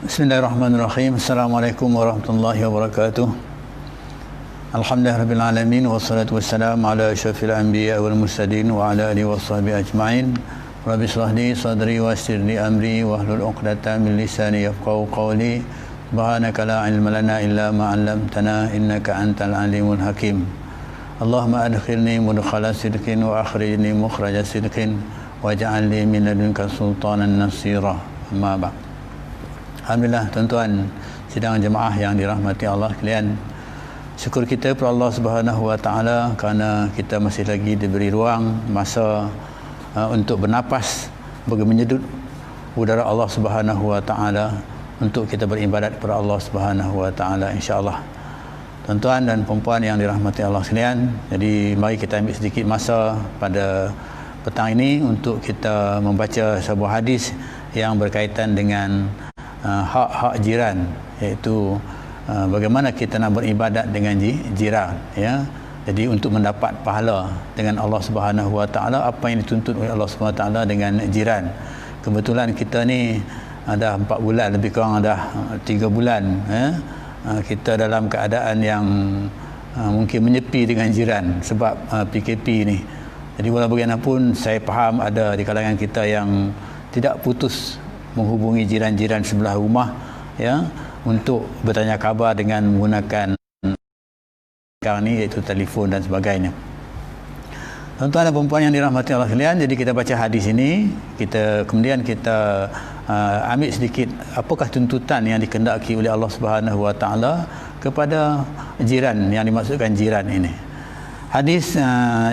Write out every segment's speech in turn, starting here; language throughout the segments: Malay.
Bismillahirrahmanirrahim. Assalamualaikum warahmatullahi wabarakatuh. Alhamdulillahirabbil alamin wassalatu wassalamu ala asyrafil anbiya wal mursalin wa ala alihi washabihi ajmain. Rabbi shrah li sadri wa yassir li amri wahlul 'uqdatam min lisani yafqahu qawli. Subhanaka la ilma lana illa ma 'allamtana innaka antal alimul hakim. Allahumma adkhilni mudkhala sidqin wa akhrijni mukhraja sidqin waj'al li min ladunka sultanan nasira. Amma ba'd. Alhamdulillah tuan-tuan sidang jemaah yang dirahmati Allah sekalian. Syukur kita kepada Allah Subhanahu wa taala kerana kita masih lagi diberi ruang masa untuk bernapas bagi menyedut udara Allah Subhanahu wa taala untuk kita beribadat kepada Allah Subhanahu wa taala insya-Allah. Tuan-tuan dan puan-puan yang dirahmati Allah sekalian, jadi mari kita ambil sedikit masa pada petang ini untuk kita membaca sebuah hadis yang berkaitan dengan hak-hak jiran, iaitu bagaimana kita nak beribadat dengan jiran, ya. Jadi untuk mendapat pahala dengan Allah Subhanahu wa taala, apa yang dituntut oleh Allah Subhanahu wa taala dengan jiran. Kebetulan kita ni dah 4 bulan, lebih kurang dah 3 bulan, ya. Kita dalam keadaan yang mungkin menyepi dengan jiran sebab PKP ni. Jadi walau bagaimanapun saya faham ada di kalangan kita yang tidak putus menghubungi jiran-jiran sebelah rumah, ya, untuk bertanya khabar dengan menggunakan sekarang ni iaitu telefon dan sebagainya. Tuan-tuan dan puan-puan yang dirahmati Allah sekalian, jadi kita baca hadis ini, kemudian kita ambil sedikit apakah tuntutan yang dikehendaki oleh Allah Subhanahu wa taala kepada jiran, yang dimaksudkan jiran ini. Hadis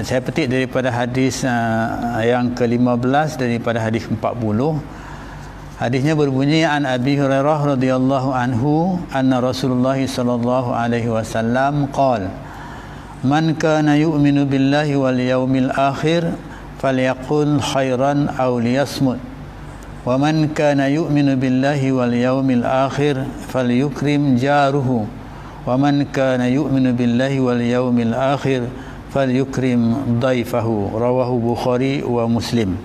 saya petik daripada hadis yang ke-15 daripada hadis 40. Hadisnya berbunyi, an Abi Hurairah radhiyallahu anhu anna Rasulullah sallallahu alaihi wasallam qala man kana yu'minu billahi wal yawmil akhir falyaqul khairan aw liyasmut wa man kana yu'minu billahi wal yawmil akhir falyukrim jaruhu wa man kana yu'minu billahi wal yawmil akhir falyukrim dhaifahu. Rawahu Bukhari wa Muslim.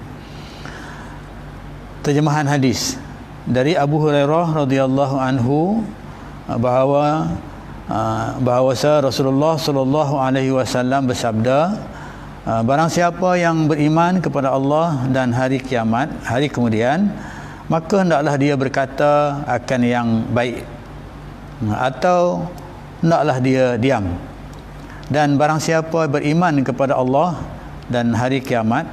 Terjemahan hadis dari Abu Hurairah radhiyallahu anhu bahawasa Rasulullah sallallahu alaihi wasallam bersabda, barang siapa yang beriman kepada Allah dan hari kiamat, hari kemudian, maka hendaklah dia berkata akan yang baik atau hendaklah dia diam. Dan barang siapa beriman kepada Allah dan hari kiamat,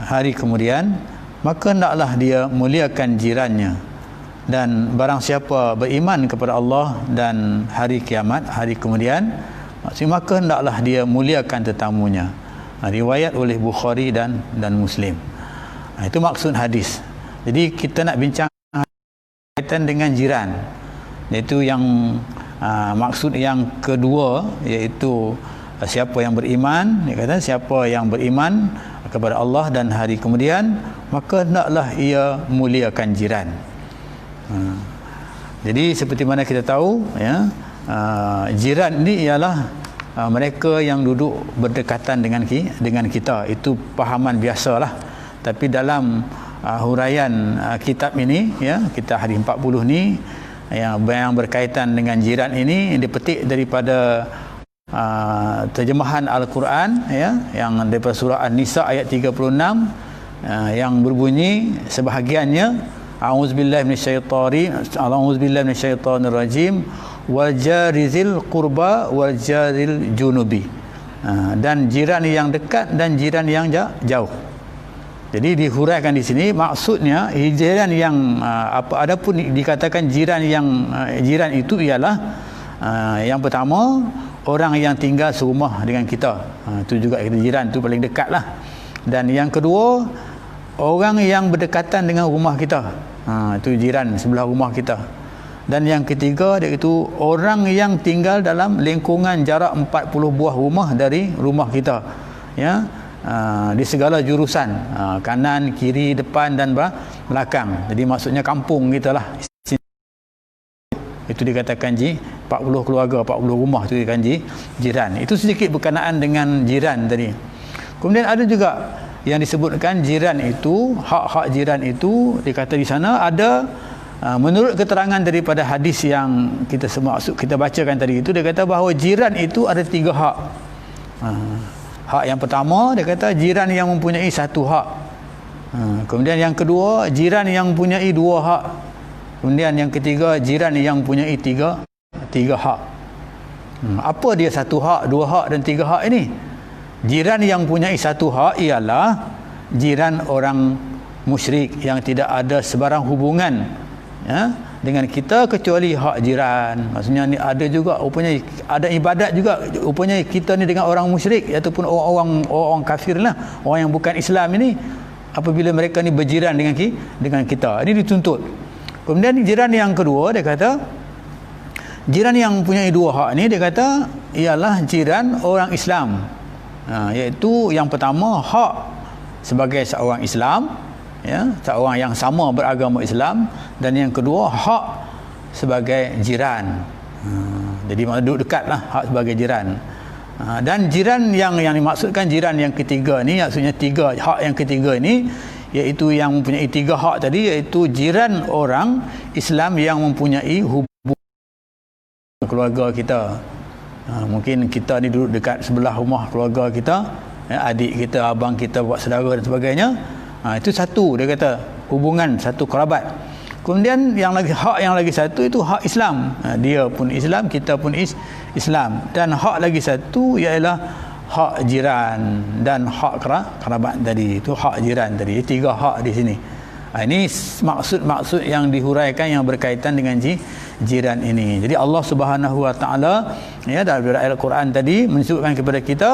hari kemudian, maka hendaklah dia muliakan jirannya. Dan barang siapa beriman kepada Allah dan hari kiamat, hari kemudian, maka hendaklah dia muliakan tetamunya. Riwayat oleh Bukhari dan Muslim. Itu maksud hadis. Jadi kita nak bincang kaitan dengan jiran, iaitu yang maksud yang kedua, iaitu siapa yang beriman, dia kata siapa yang beriman kepada Allah dan hari kemudian, maka hendaklah ia muliakan jiran. Jadi seperti mana kita tahu, ya, jiran ini ialah mereka yang duduk berdekatan dengan kita. Itu pahaman biasalah. Tapi dalam huraian kitab ini, ya, kita hari 40 ni, yang berkaitan dengan jiran ini dipetik daripada terjemahan Al-Quran, ya, yang daripada surah An-Nisa ayat 36, yang berbunyi sebahagiannya, a'udzubillahi minasyaitonir rajim wal jarizil qurba wal jaril junubi, dan jiran yang dekat dan jiran yang jauh. Jadi dihuraikan di sini maksudnya jiran yang adapun dikatakan jiran itu ialah yang pertama, orang yang tinggal serumah dengan kita, itu juga kita jiran, itu paling dekat lah. Dan yang kedua, orang yang berdekatan dengan rumah kita, itu jiran sebelah rumah kita. Dan yang ketiga, iaitu orang yang tinggal dalam lingkungan jarak 40 buah rumah dari rumah kita, ya, di segala jurusan, kanan, kiri, depan dan belakang. Jadi maksudnya kampung kita lah. Itu dikatakan 40 keluarga, 40 rumah, itu dikatakan jiran. Itu sedikit berkenaan dengan jiran tadi. Kemudian ada juga yang disebutkan jiran itu, hak-hak jiran itu, dikata di sana ada Menurut keterangan daripada hadis yang kita bacakan tadi itu, dia kata bahawa jiran itu ada 3 hak. Hak yang pertama, dia kata jiran yang mempunyai 1 hak. Kemudian yang kedua, jiran yang mempunyai 2 hak. Kemudian yang ketiga, jiran yang mempunyai 3 hak. Apa dia 1 hak, 2 hak dan 3 hak ini? Jiran yang mempunyai 1 hak ialah jiran orang musyrik yang tidak ada sebarang hubungan dengan kita kecuali hak jiran. Maksudnya ni ada juga rupanya ada ibadat juga rupanya kita ni dengan orang musyrik ataupun orang kafir lah, orang yang bukan Islam ini, apabila mereka ni berjiran dengan kita, ini dituntut. Kemudian jiran yang kedua, dia kata jiran yang mempunyai 2 hak ni, dia kata ialah jiran orang Islam, iaitu yang pertama hak sebagai seorang Islam, seorang yang sama beragama Islam, dan yang kedua hak sebagai jiran. Jadi duduk dekat lah, hak sebagai jiran. Dan jiran yang dimaksudkan jiran yang ketiga ni, maksudnya 3 hak yang ketiga ni, iaitu yang mempunyai 3 hak tadi, iaitu jiran orang Islam yang mempunyai hubungan keluarga kita. Mungkin kita ni duduk dekat sebelah rumah keluarga kita, adik kita, abang kita, buat saudara dan sebagainya. Itu satu, dia kata hubungan satu kerabat. Kemudian hak yang lagi satu itu hak Islam. Dia pun Islam, kita pun Islam. Dan hak lagi satu ialah hak jiran dan hak kerabat tadi. Itu hak jiran tadi. 3 hak di sini. Ini maksud yang dihuraikan yang berkaitan dengan jiran ini. Jadi Allah Subhanahu Wa Taala dalam ayat Al-Quran tadi menunjukkan kepada kita,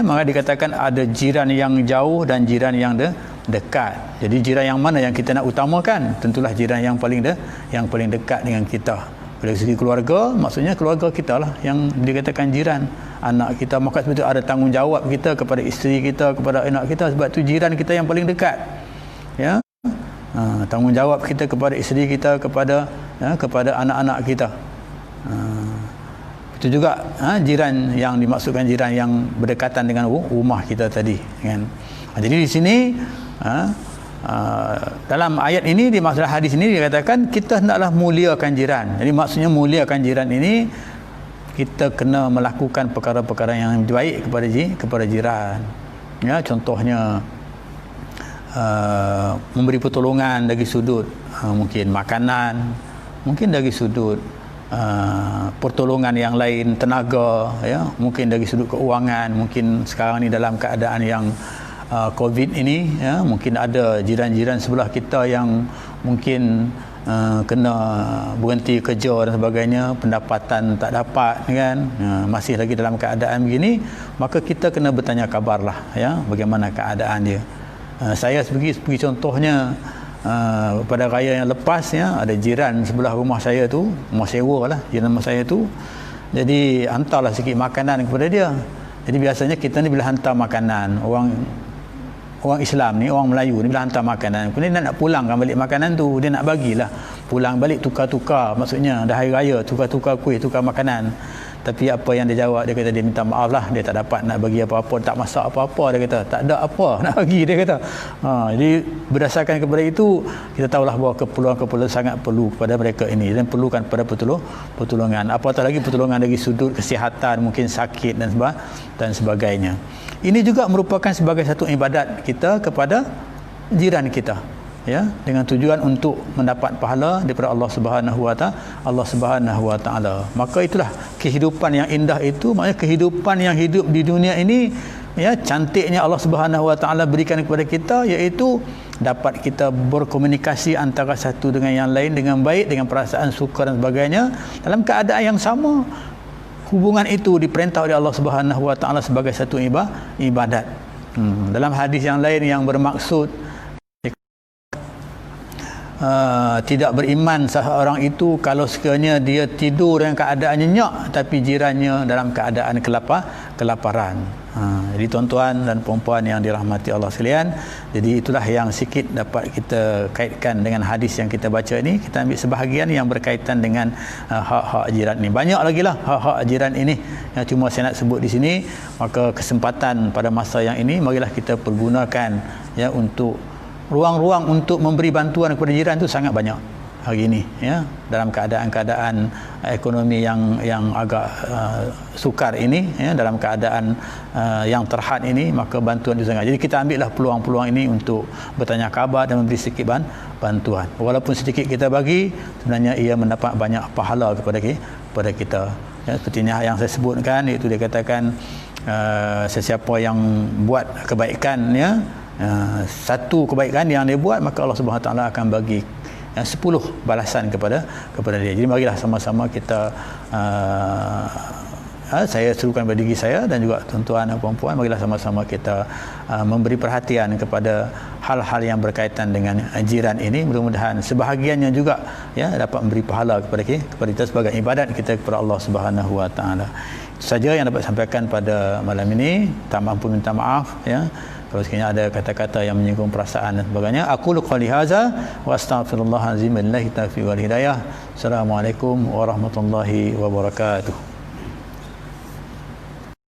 maka dikatakan ada jiran yang jauh dan jiran yang dekat. Jadi jiran yang mana yang kita nak utamakan? Tentulah jiran yang paling dekat dengan kita. Dari segi keluarga, maksudnya keluarga kita lah yang dikatakan jiran. Anak kita, maka sebab itu ada tanggungjawab kita kepada isteri kita, kepada anak kita, sebab itu jiran kita yang paling dekat. Tanggungjawab kita kepada isteri kita, kepada anak-anak kita. Itu juga jiran yang dimaksudkan jiran yang berdekatan dengan rumah kita tadi, kan. Jadi di sini dalam ayat ini, di masalah hadis ini dikatakan kita hendaklah muliakan jiran. Jadi maksudnya muliakan jiran ini, kita kena melakukan perkara-perkara yang baik kepada jiran. Contohnya memberi pertolongan dari sudut mungkin makanan, mungkin dari sudut pertolongan yang lain, tenaga, mungkin dari sudut keuangan. Mungkin sekarang ni dalam keadaan yang COVID ini, mungkin ada jiran-jiran sebelah kita yang mungkin kena berhenti kerja dan sebagainya, pendapatan tak dapat, kan, masih lagi dalam keadaan begini, maka kita kena bertanya kabarlah, bagaimana keadaan dia. Saya pergi contohnya pada raya yang lepas, ada jiran sebelah rumah saya tu, rumah sewa lah, jiran rumah saya tu, jadi hantarlah sikit makanan kepada dia. Jadi biasanya kita ni bila hantar makanan, orang Islam ni, orang Melayu ni bila hantar makanan, kemudian dia nak pulangkan balik makanan tu, dia nak bagilah pulang balik, tukar-tukar, maksudnya dah hari raya, tukar-tukar kuih, tukar makanan. Tapi apa yang dia jawab, dia kata dia minta maaf lah, dia tak dapat nak bagi apa-apa, tak masak apa-apa, dia kata tak ada apa nak bagi, dia kata. Jadi berdasarkan kepada itu, kita tahulah bahawa keperluan sangat perlu kepada mereka ini, dan perlukan pada pertolongan, apatah lagi pertolongan dari sudut kesihatan, mungkin sakit dan sebagainya. Ini juga merupakan sebagai satu ibadat kita kepada jiran kita, dengan tujuan untuk mendapat pahala daripada Allah Subhanahu Wa Taala. Maka itulah kehidupan yang indah itu, maknanya kehidupan yang hidup di dunia ini, cantiknya Allah Subhanahu Wa Taala berikan kepada kita, iaitu dapat kita berkomunikasi antara satu dengan yang lain dengan baik, dengan perasaan suka dan sebagainya, dalam keadaan yang sama. Hubungan itu diperintah oleh Allah Subhanahu Wa Taala sebagai satu ibadat. Dalam hadis yang lain yang bermaksud tidak beriman seseorang itu kalau sekiranya dia tidur dengan keadaan nyenyak tapi jirannya dalam keadaan kelaparan. Jadi tuan-tuan dan puan-puan yang dirahmati Allah sekalian, jadi itulah yang sikit dapat kita kaitkan dengan hadis yang kita baca ini. Kita ambil sebahagian yang berkaitan dengan hak-hak jiran ini. Banyak lagi lah hak-hak jiran ini yang cuma saya nak sebut di sini. Maka kesempatan pada masa yang ini, marilah kita pergunakan untuk ruang-ruang untuk memberi bantuan kepada jiran itu sangat banyak. hari ini, ya, dalam keadaan ekonomi yang agak sukar ini, ya, dalam keadaan yang terhad ini, maka bantuan itu sangat. Jadi kita ambillah peluang-peluang ini untuk bertanya khabar dan memberi sedikit bantuan. Walaupun sedikit kita bagi, sebenarnya ia mendapat banyak pahala kepada kita. Ya, seperti yang saya sebutkan, iaitu dia katakan sesiapa yang buat kebaikan, ya, satu kebaikan yang dia buat, maka Allah Subhanahu Wa Taala akan bagi 10 balasan kepada dia. Jadi marilah sama-sama kita, saya serukan pada diri saya dan juga tuan-tuan dan puan-puan, marilah sama-sama kita memberi perhatian kepada hal-hal yang berkaitan dengan jiran ini. Mudah-mudahan sebahagiannya juga, ya, dapat memberi pahala kepada kita sebagai ibadat kita kepada Allah Subhanahu Wa Taala. Itu saja yang dapat sampaikan pada malam ini. Tak mampu minta maaf, ya, kalau sekiranya ada kata-kata yang menyinggung perasaan dan sebagainya. Aqulu qouli hadza wa astaghfirullahal azim lillahi taufiq wal hidayah. Assalamualaikum warahmatullahi wabarakatuh.